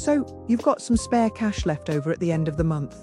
So, you've got some spare cash left over at the end of the month.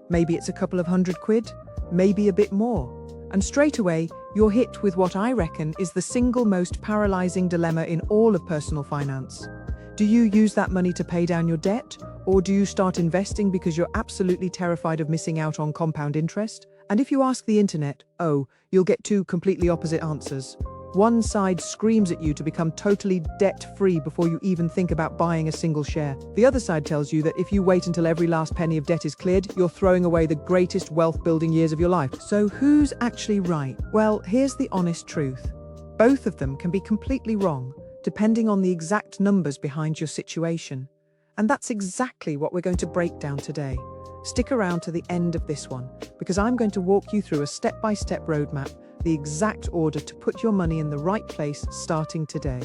Maybe it's a couple of £100, maybe a bit more. And straight away, you're hit with what I reckon is the single most paralyzing dilemma in all of personal finance. Do you use that money to pay down your debt? Or do you start investing because you're absolutely terrified of missing out on compound interest? And if you ask the internet, you'll get two completely opposite answers. One side screams at you to become totally debt-free before you even think about buying a single share. The other side tells you that if you wait until every last penny of debt is cleared, you're throwing away the greatest wealth-building years of your life. So who's actually right? Well, here's the honest truth. Both of them can be completely wrong, depending on the exact numbers behind your situation. And that's exactly what we're going to break down today. Stick around to the end of this one, because I'm going to walk you through a step-by-step roadmap, the exact order to put your money in the right place starting today.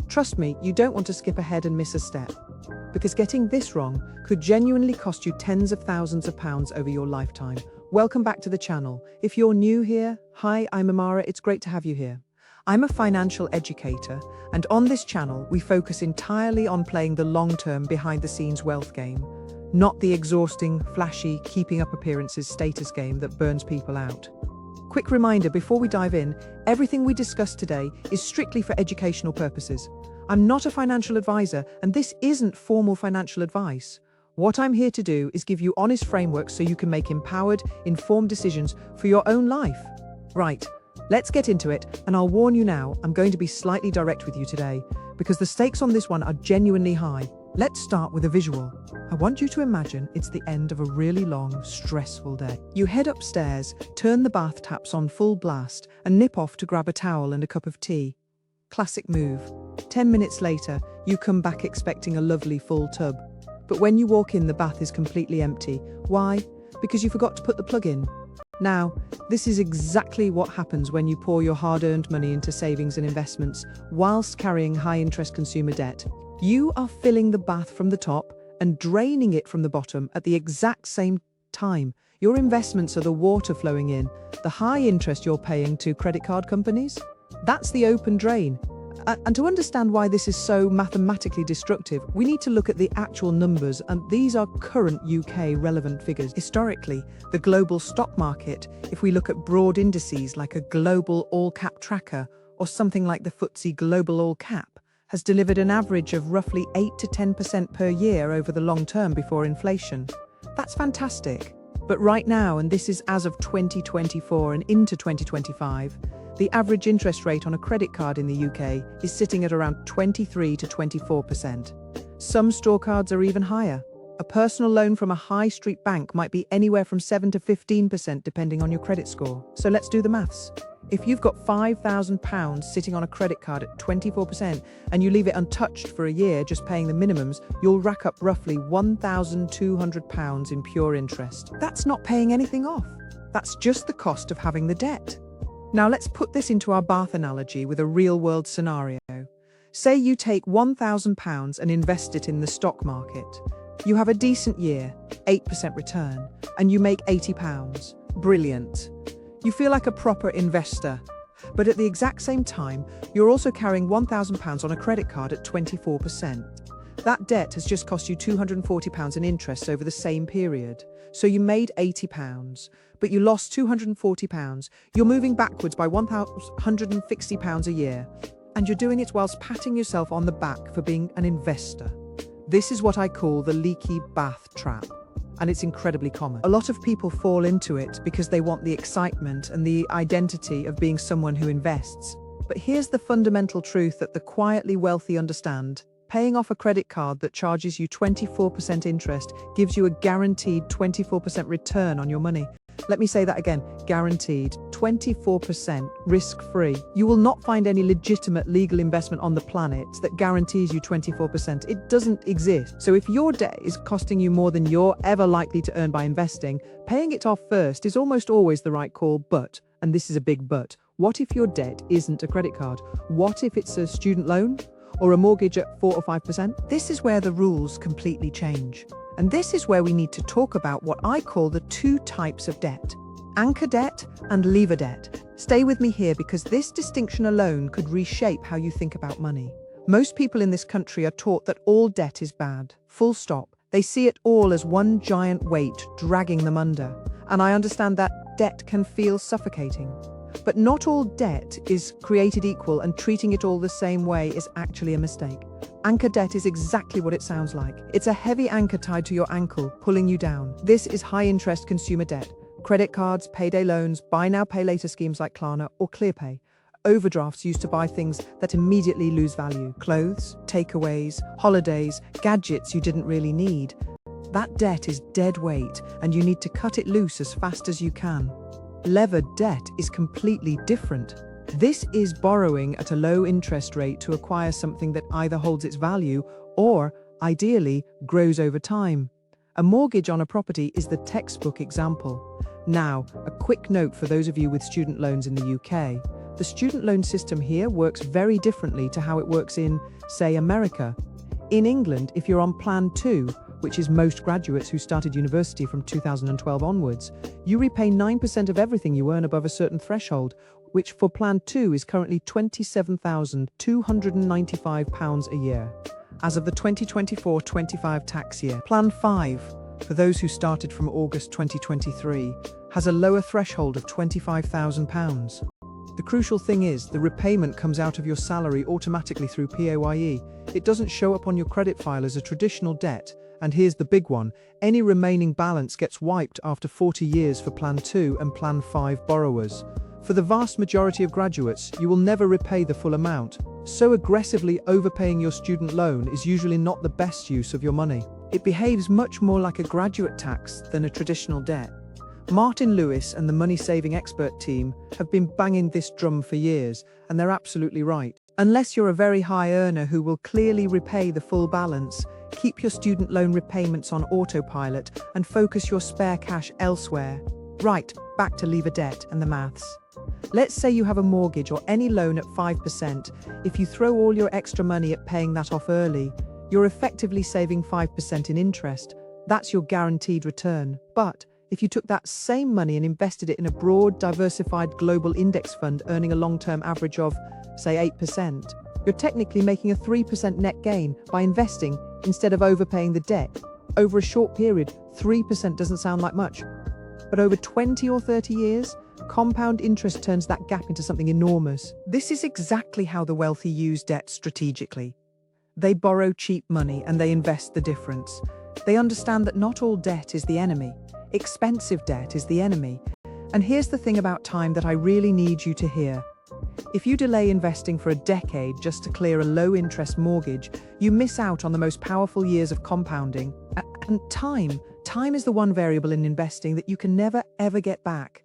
Trust me, you don't want to skip ahead and miss a step, because getting this wrong could genuinely cost you tens of thousands of pounds over your lifetime. Welcome back to the channel. If you're new here, hi, I'm Amara, it's great to have you here. I'm a financial educator, and on this channel, we focus entirely on playing the long-term behind-the-scenes wealth game, not the exhausting, flashy, keeping up appearances status game that burns people out. Quick reminder before we dive in, everything we discuss today is strictly for educational purposes. I'm not a financial advisor, and this isn't formal financial advice. What I'm here to do is give you honest frameworks so you can make empowered, informed decisions for your own life. Right, let's get into it, and I'll warn you now, I'm going to be slightly direct with you today, because the stakes on this one are genuinely high. Let's start with a visual. I want you to imagine it's the end of a really long, stressful day. You head upstairs, turn the bath taps on full blast, and nip off to grab a towel and a cup of tea. Classic move. 10 minutes later, you come back expecting a lovely full tub. But when you walk in, the bath is completely empty. Why? Because you forgot to put the plug in. Now, this is exactly what happens when you pour your hard-earned money into savings and investments, whilst carrying high-interest consumer debt. You are filling the bath from the top and draining it from the bottom at the exact same time. Your investments are the water flowing in, the high interest you're paying to credit card companies. That's the open drain. And to understand why this is so mathematically destructive, we need to look at the actual numbers, and these are current UK relevant figures. Historically, the global stock market, if we look at broad indices like a global all-cap tracker or something like the FTSE Global All Cap, has delivered an average of roughly 8 to 10% per year over the long term before inflation. That's fantastic. But right now, and this is as of 2024 and into 2025, the average interest rate on a credit card in the UK is sitting at around 23 to 24%. Some store cards are even higher. A personal loan from a high street bank might be anywhere from 7 to 15% depending on your credit score. So let's do the maths. If you've got £5,000 sitting on a credit card at 24% and you leave it untouched for a year just paying the minimums, you'll rack up roughly £1,200 in pure interest. That's not paying anything off. That's just the cost of having the debt. Now let's put this into our bath analogy with a real-world scenario. Say you take £1,000 and invest it in the stock market. You have a decent year, 8% return, and you make £80. Brilliant. You feel like a proper investor. But at the exact same time, you're also carrying £1,000 on a credit card at 24%. That debt has just cost you £240 in interest over the same period. So you made £80, but you lost £240. You're moving backwards by £160 a year. And you're doing it whilst patting yourself on the back for being an investor. This is what I call the leaky bath trap. And it's incredibly common. A lot of people fall into it because they want the excitement and the identity of being someone who invests. But here's the fundamental truth that the quietly wealthy understand. Paying off a credit card that charges you 24% interest gives you a guaranteed 24% return on your money. Let me say that again, guaranteed 24% risk-free. You will not find any legitimate legal investment on the planet that guarantees you 24%. It doesn't exist. So if your debt is costing you more than you're ever likely to earn by investing, paying it off first is almost always the right call. But, and this is a big but, what if your debt isn't a credit card? What if it's a student loan? Or a mortgage at 4 or 5%? This is where the rules completely change. And this is where we need to talk about what I call the two types of debt: anchor debt and lever debt. Stay with me here because this distinction alone could reshape how you think about money. Most people in this country are taught that all debt is bad. Full stop. They see it all as one giant weight dragging them under. And I understand that debt can feel suffocating. But not all debt is created equal, and treating it all the same way is actually a mistake. Anchor debt is exactly what it sounds like. It's a heavy anchor tied to your ankle, pulling you down. This is high-interest consumer debt. Credit cards, payday loans, buy now, pay later schemes like Klarna or ClearPay. Overdrafts used to buy things that immediately lose value. Clothes, takeaways, holidays, gadgets you didn't really need. That debt is dead weight, and you need to cut it loose as fast as you can. Levered debt is completely different. This is borrowing at a low interest rate to acquire something that either holds its value or, ideally, grows over time. A mortgage on a property is the textbook example. Now, a quick note for those of you with student loans in the UK. The student loan system here works very differently to how it works in, say, America. In England, if you're on Plan 2, which is most graduates who started university from 2012 onwards, you repay 9% of everything you earn above a certain threshold, which for Plan 2 is currently £27,295 a year, as of the 2024-25 tax year. Plan 5, for those who started from August 2023, has a lower threshold of £25,000. The crucial thing is, the repayment comes out of your salary automatically through PAYE. It doesn't show up on your credit file as a traditional debt. And here's the big one: any remaining balance gets wiped after 40 years for Plan 2 and Plan 5 borrowers. For the vast majority of graduates, you will never repay the full amount. So aggressively overpaying your student loan is usually not the best use of your money. It behaves much more like a graduate tax than a traditional debt. Martin Lewis and the money-saving expert team have been banging this drum for years, and they're absolutely right. Unless you're a very high earner who will clearly repay the full balance, keep your student loan repayments on autopilot and focus your spare cash elsewhere. Right, back to lever debt and the maths. Let's say you have a mortgage or any loan at 5%. If you throw all your extra money at paying that off early, you're effectively saving 5% in interest. That's your guaranteed return. But if you took that same money and invested it in a broad, diversified global index fund earning a long-term average of, say, 8%, you're technically making a 3% net gain by investing instead of overpaying the debt. Over a short period, 3% doesn't sound like much. But over 20 or 30 years, compound interest turns that gap into something enormous. This is exactly how the wealthy use debt strategically. They borrow cheap money and they invest the difference. They understand that not all debt is the enemy. Expensive debt is the enemy. And here's the thing about time that I really need you to hear. If you delay investing for a decade just to clear a low-interest mortgage, you miss out on the most powerful years of compounding. And time is the one variable in investing that you can never, ever get back.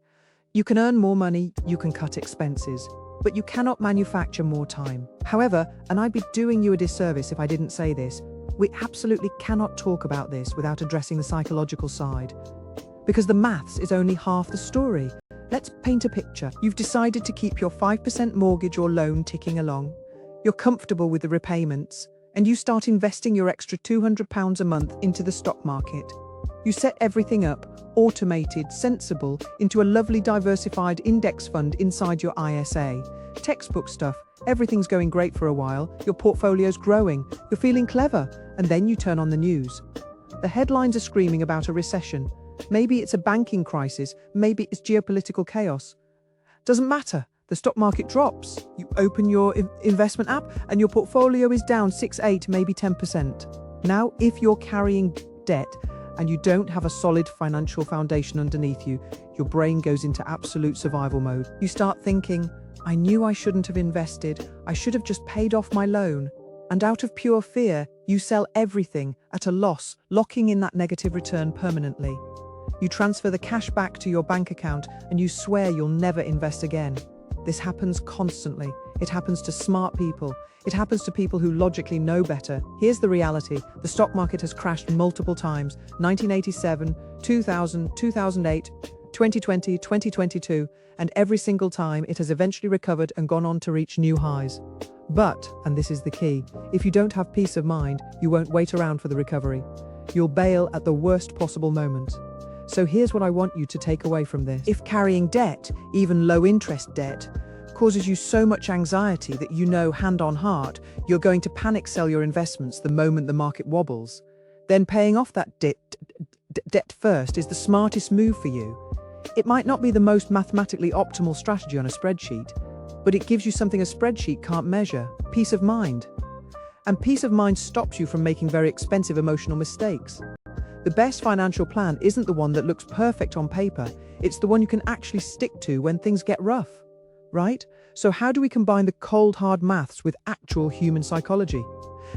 You can earn more money, you can cut expenses, but you cannot manufacture more time. However, and I'd be doing you a disservice if I didn't say this, we absolutely cannot talk about this without addressing the psychological side. Because the maths is only half the story. Let's paint a picture. You've decided to keep your 5% mortgage or loan ticking along. You're comfortable with the repayments, and you start investing your extra £200 a month into the stock market. You set everything up, automated, sensible, into a lovely diversified index fund inside your ISA. Textbook stuff. Everything's going great for a while. Your portfolio's growing. You're feeling clever. And then you turn on the news. The headlines are screaming about a recession. Maybe it's a banking crisis, maybe it's geopolitical chaos. Doesn't matter, the stock market drops. You open your investment app and your portfolio is down 6, 8, maybe 10%. Now, if you're carrying debt and you don't have a solid financial foundation underneath you, your brain goes into absolute survival mode. You start thinking, I knew I shouldn't have invested, I should have just paid off my loan. And out of pure fear, you sell everything at a loss, locking in that negative return permanently. You transfer the cash back to your bank account and you swear you'll never invest again. This happens constantly. It happens to smart people. It happens to people who logically know better. Here's the reality. The stock market has crashed multiple times. 1987, 2000, 2008, 2020, 2022, and every single time it has eventually recovered and gone on to reach new highs. But, and this is the key, if you don't have peace of mind, you won't wait around for the recovery. You'll bail at the worst possible moment. So here's what I want you to take away from this. If carrying debt, even low-interest debt, causes you so much anxiety that you know hand on heart you're going to panic sell your investments the moment the market wobbles, Then paying off that debt first is the smartest move for you. It might not be the most mathematically optimal strategy on a spreadsheet, but it gives you something a spreadsheet can't measure: peace of mind. And peace of mind stops you from making very expensive emotional mistakes. The best financial plan isn't the one that looks perfect on paper, it's the one you can actually stick to when things get rough, right? So how do we combine the cold hard maths with actual human psychology?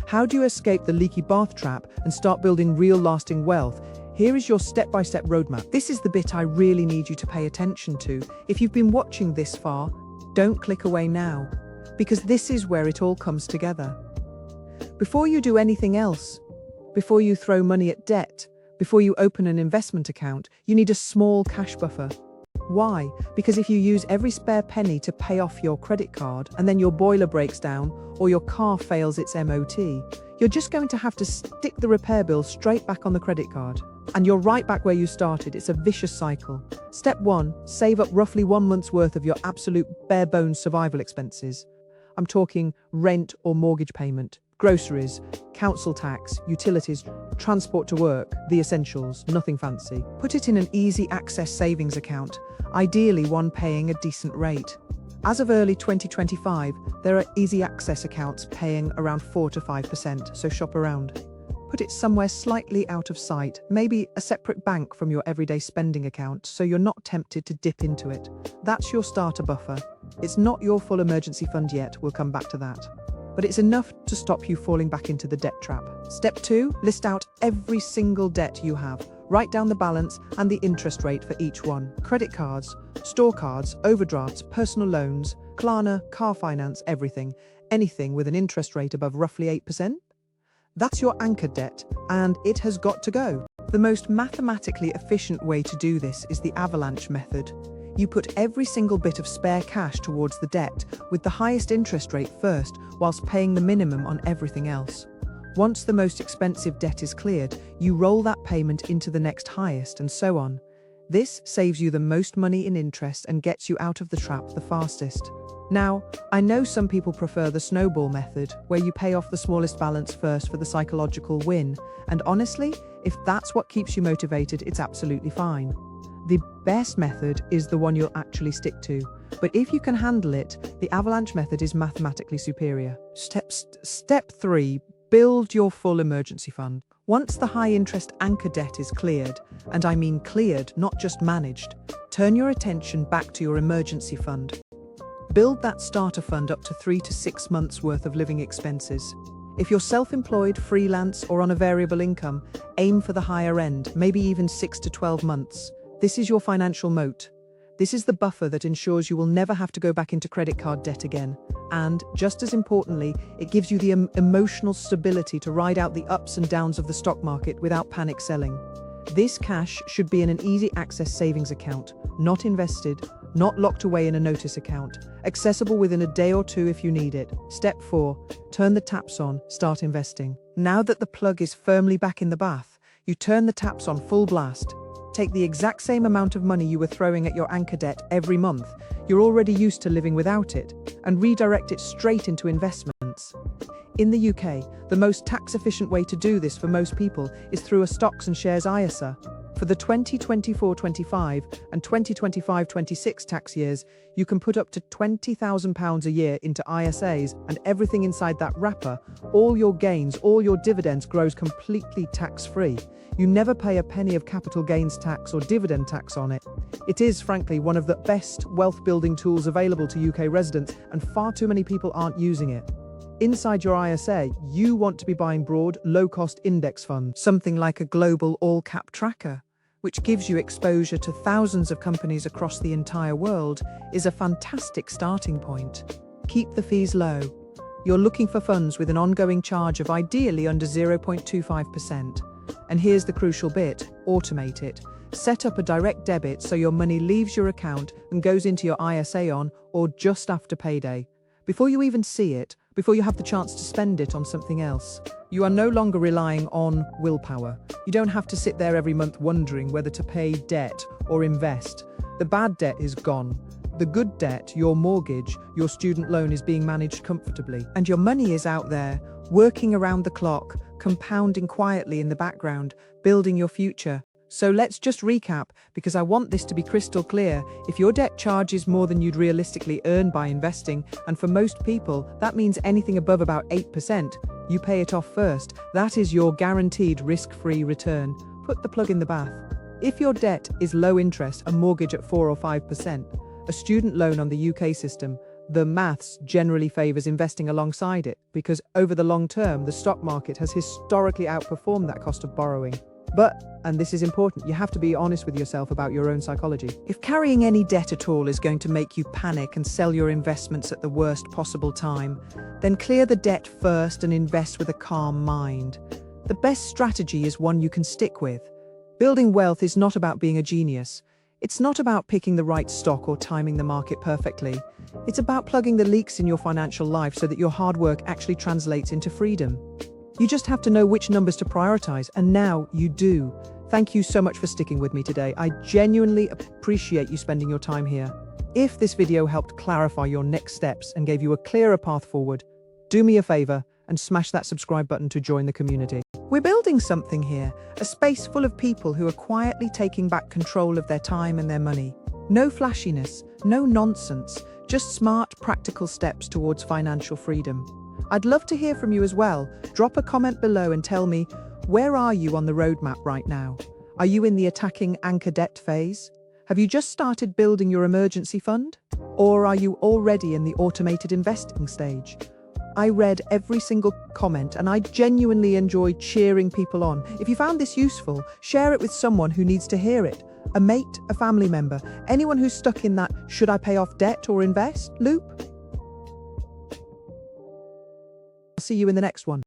How do you escape the leaky bath trap and start building real lasting wealth? Here is your step-by-step roadmap. This is the bit I really need you to pay attention to. If you've been watching this far, don't click away now, because this is where it all comes together. Before you do anything else, before you throw money at debt, before you open an investment account, you need a small cash buffer. Why? Because if you use every spare penny to pay off your credit card and then your boiler breaks down or your car fails its MOT, you're just going to have to stick the repair bill straight back on the credit card. And you're right back where you started. It's a vicious cycle. Step 1, save up roughly 1 month's worth of your absolute bare bones survival expenses. I'm talking rent or mortgage payment, groceries, council tax, utilities, transport to work, the essentials, nothing fancy. Put it in an easy access savings account, ideally one paying a decent rate. As of early 2025, there are easy access accounts paying around 4 to 5%, so shop around. Put it somewhere slightly out of sight, maybe a separate bank from your everyday spending account, so you're not tempted to dip into it. That's your starter buffer. It's not your full emergency fund yet, we'll come back to that. But it's enough to stop you falling back into the debt trap. Step 2, list out every single debt you have. Write down the balance and the interest rate for each one. Credit cards, store cards, overdrafts, personal loans, Klarna, car finance, everything. Anything with an interest rate above roughly 8%? That's your anchor debt, and it has got to go. The most mathematically efficient way to do this is the avalanche method. You put every single bit of spare cash towards the debt, with the highest interest rate first, whilst paying the minimum on everything else. Once the most expensive debt is cleared, you roll that payment into the next highest, and so on. This saves you the most money in interest and gets you out of the trap the fastest. Now, I know some people prefer the snowball method, where you pay off the smallest balance first for the psychological win, and honestly, if that's what keeps you motivated, it's absolutely fine. The best method is the one you'll actually stick to, but if you can handle it, the avalanche method is mathematically superior. Step 3, build your full emergency fund. Once the high-interest anchor debt is cleared, and I mean cleared, not just managed, turn your attention back to your emergency fund. Build that starter fund up to 3 to 6 months worth of living expenses. If you're self-employed, freelance, or on a variable income, aim for the higher end, maybe even 6 to 12 months. This is your financial moat. This is the buffer that ensures you will never have to go back into credit card debt again. And, just as importantly, it gives you the emotional stability to ride out the ups and downs of the stock market without panic selling. This cash should be in an easy access savings account, not invested, not locked away in a notice account, accessible within a day or two if you need it. Step 4, turn the taps on, start investing. Now that the plug is firmly back in the bath, you turn the taps on full blast. Take the exact same amount of money you were throwing at your anchor debt every month, you're already used to living without it, and redirect it straight into investments. In the UK, the most tax-efficient way to do this for most people is through a stocks and shares ISA. For the 2024-25 and 2025-26 tax years, you can put up to £20,000 a year into ISAs, and everything inside that wrapper, all your gains, all your dividends, grows completely tax-free. You never pay a penny of capital gains tax or dividend tax on it. It is, frankly, one of the best wealth-building tools available to UK residents, and far too many people aren't using it. Inside your ISA, you want to be buying broad, low-cost index funds, something like a global all-cap tracker, which gives you exposure to thousands of companies across the entire world, is a fantastic starting point. Keep the fees low. You're looking for funds with an ongoing charge of ideally under 0.25%. And here's the crucial bit: automate it. Set up a direct debit so your money leaves your account and goes into your ISA on or just after payday. Before you even see it, before you have the chance to spend it on something else. You are no longer relying on willpower. You don't have to sit there every month wondering whether to pay debt or invest. The bad debt is gone. The good debt, your mortgage, your student loan, is being managed comfortably. And your money is out there, working around the clock, compounding quietly in the background, building your future. So let's just recap, because I want this to be crystal clear. If your debt charges more than you'd realistically earn by investing, and for most people, that means anything above about 8%, you pay it off first. That is your guaranteed risk-free return. Put the plug in the bath. If your debt is low interest, a mortgage at 4 or 5%, a student loan on the UK system, the maths generally favours investing alongside it, because over the long term, the stock market has historically outperformed that cost of borrowing. But, and this is important, you have to be honest with yourself about your own psychology. If carrying any debt at all is going to make you panic and sell your investments at the worst possible time, then clear the debt first and invest with a calm mind. The best strategy is one you can stick with. Building wealth is not about being a genius. It's not about picking the right stock or timing the market perfectly. It's about plugging the leaks in your financial life so that your hard work actually translates into freedom. You just have to know which numbers to prioritize, and now you do. Thank you so much for sticking with me today. I genuinely appreciate you spending your time here. If this video helped clarify your next steps and gave you a clearer path forward, do me a favor and smash that subscribe button to join the community. We're building something here, a space full of people who are quietly taking back control of their time and their money. No flashiness, no nonsense, just smart, practical steps towards financial freedom. I'd love to hear from you as well. Drop a comment below and tell me, where are you on the roadmap right now? Are you in the attacking anchor debt phase? Have you just started building your emergency fund? Or are you already in the automated investing stage? I read every single comment and I genuinely enjoy cheering people on. If you found this useful, share it with someone who needs to hear it. A mate, a family member, anyone who's stuck in that should I pay off debt or invest loop? I'll see you in the next one.